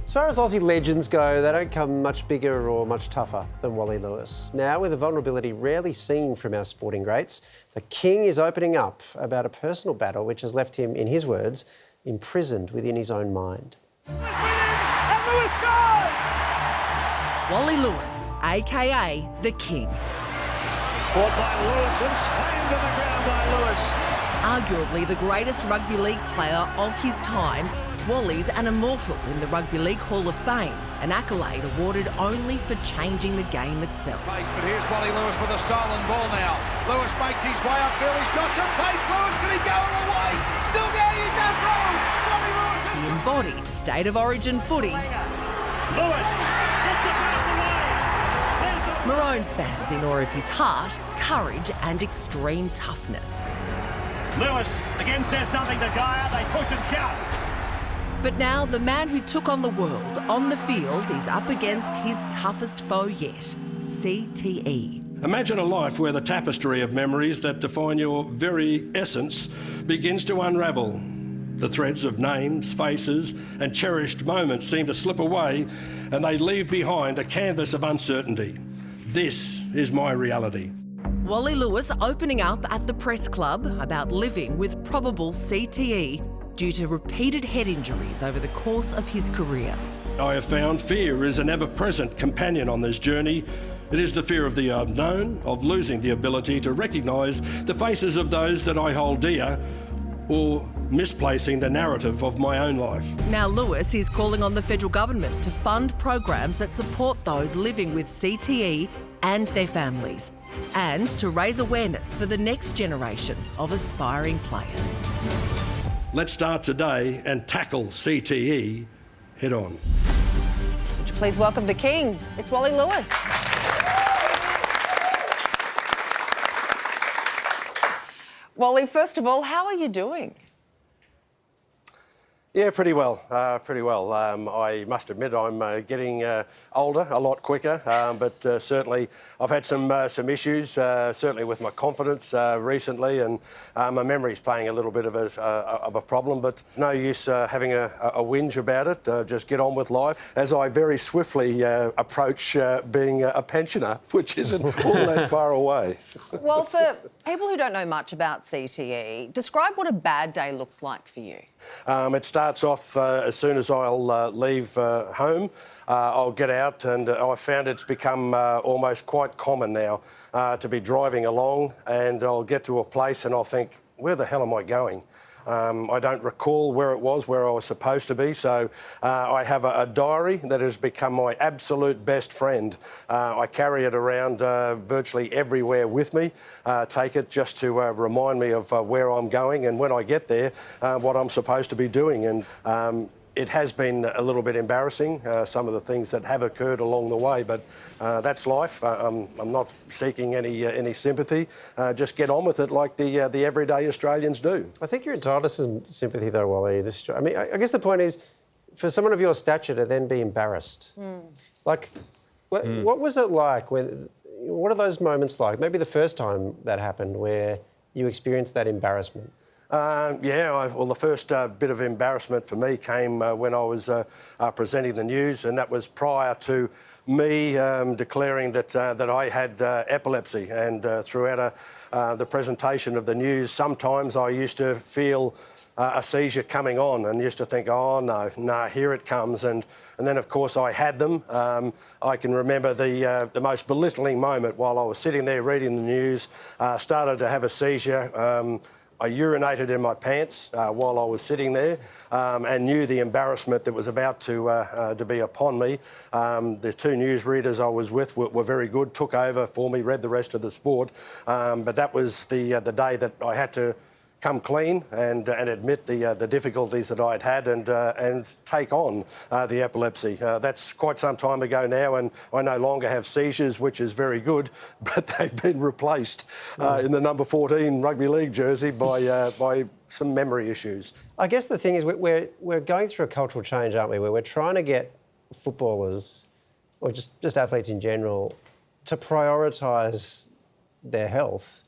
As far as Aussie legends go, they don't come much bigger or much tougher than Wally Lewis. Now, with a vulnerability rarely seen from our sporting greats, the King is opening up about a personal battle which has left him, in his words, imprisoned within his own mind. And Lewis scores! Wally Lewis, a.k.a. the King. Caught by Lewis and slammed to the ground by Lewis. Arguably the greatest rugby league player of his time, Wally's an immortal in the Rugby League Hall of Fame, an accolade awarded only for changing the game itself. But here's Wally Lewis with a stolen ball now. Lewis makes his way upfield, he's got some pace. Lewis, can he go all the way? Still going, he does roll. Wally Lewis is... The embodied state of origin footy. Lewis gets the pass away. Maroons fans in awe of his heart, courage and extreme toughness. Lewis again says something to Gaia, they push and shout. But now the man who took on the world on the field is up against his toughest foe yet, CTE. Imagine a life where the tapestry of memories that define your very essence begins to unravel. The threads of names, faces and cherished moments seem to slip away and they leave behind a canvas of uncertainty. This is my reality. Wally Lewis opening up at the press club about living with probable CTE due to repeated head injuries over the course of his career. I have found fear is an ever-present companion on this journey. It is the fear of the unknown, of losing the ability to recognise the faces of those that I hold dear, or misplacing the narrative of my own life. Now Lewis is calling on the federal government to fund programs that support those living with CTE and their families, and to raise awareness for the next generation of aspiring players. Let's start today and tackle CTE head on. Would you please welcome the King? It's Wally Lewis. Wally, first of all, how are you doing? Yeah, pretty well. I must admit I'm getting older a lot quicker, but certainly I've had some issues, certainly with my confidence recently, and my memory's playing a little bit of a problem, but no use having a whinge about it. Just get on with life as I very swiftly approach being a pensioner, which isn't all that far away. Well, for people who don't know much about CTE, describe what a bad day looks like for you. It starts off as soon as I'll leave home. I'll get out, and I've found it's become almost quite common now to be driving along, and I'll get to a place and I'll think, where the hell am I going? I don't recall where it was, where I was supposed to be, so I have a diary that has become my absolute best friend. I carry it around virtually everywhere with me, take it just to remind me of where I'm going and when I get there, what I'm supposed to be doing. And it has been a little bit embarrassing, some of the things that have occurred along the way, but that's life. I'm not seeking any sympathy. Just get on with it like the everyday Australians do. I think you're entitled to some sympathy, though, Wally. I mean, I guess the point is, for someone of your stature to then be embarrassed, like, what was it like? What are those moments like? Maybe the first time that happened where you experienced that embarrassment. Well, the first bit of embarrassment for me came when I was presenting the news, and that was prior to me declaring that I had epilepsy. And throughout the presentation of the news, sometimes I used to feel a seizure coming on and used to think, oh, no, here it comes. And then, of course, I had them. I can remember the most belittling moment while I was sitting there reading the news, started to have a seizure. I urinated in my pants while I was sitting there and knew the embarrassment that was about to be upon me. The two newsreaders I was with were very good, took over for me, read the rest of the sport. But that was the day that I had to come clean and admit the difficulties that I'd had and take on the epilepsy. That's quite some time ago now, and I no longer have seizures, which is very good, but they've been replaced in the number 14 rugby league jersey by some memory issues. I guess the thing is we're going through a cultural change, aren't we, where we're trying to get footballers, or just athletes in general, to prioritise their health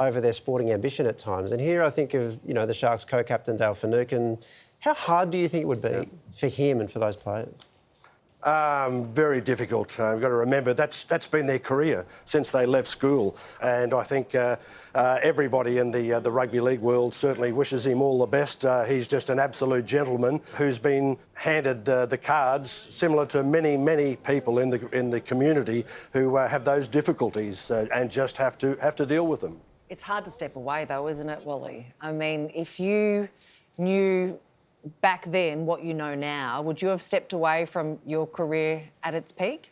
over their sporting ambition at times. And here I think of, the Sharks co-captain Dale Finucane. How hard do you think it would be for him and for those players? Very difficult. You've got to remember that's been their career since they left school, and I think everybody in the rugby league world certainly wishes him all the best. He's just an absolute gentleman who's been handed the cards, similar to many people in the community who have those difficulties and just have to deal with them. It's hard to step away, though, isn't it, Wally? I mean, if you knew back then what you know now, would you have stepped away from your career at its peak?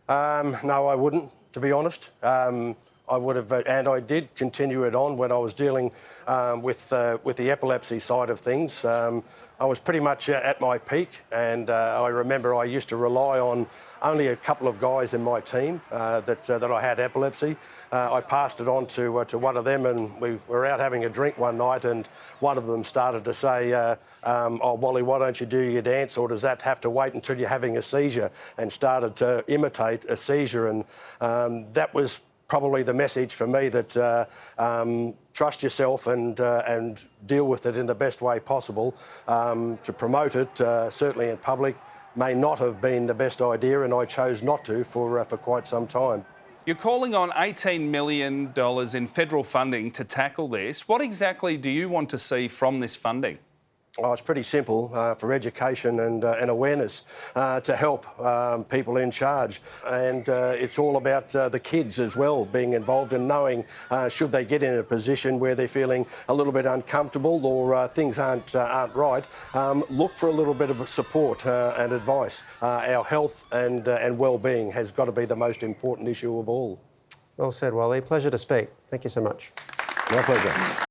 No, I wouldn't, to be honest. I would have, and I did continue it on when I was dealing with the epilepsy side of things. I was pretty much at my peak, and I remember I used to rely on only a couple of guys in my team that I had epilepsy. I passed it on to one of them, and we were out having a drink one night, and one of them started to say, "Oh, Wally, why don't you do your dance, or does that have to wait until you're having a seizure?" And started to imitate a seizure, and that was probably the message for me that trust yourself and deal with it in the best way possible. To promote it, certainly in public, may not have been the best idea, and I chose not to for quite some time. You're calling on $18 million in federal funding to tackle this. What exactly do you want to see from this funding? Oh, it's pretty simple, for education and awareness to help people in charge. And it's all about the kids as well being involved and knowing should they get in a position where they're feeling a little bit uncomfortable or things aren't right, look for a little bit of support and advice. Our health and well-being has got to be the most important issue of all. Well said, Wally. Pleasure to speak. Thank you so much. My pleasure.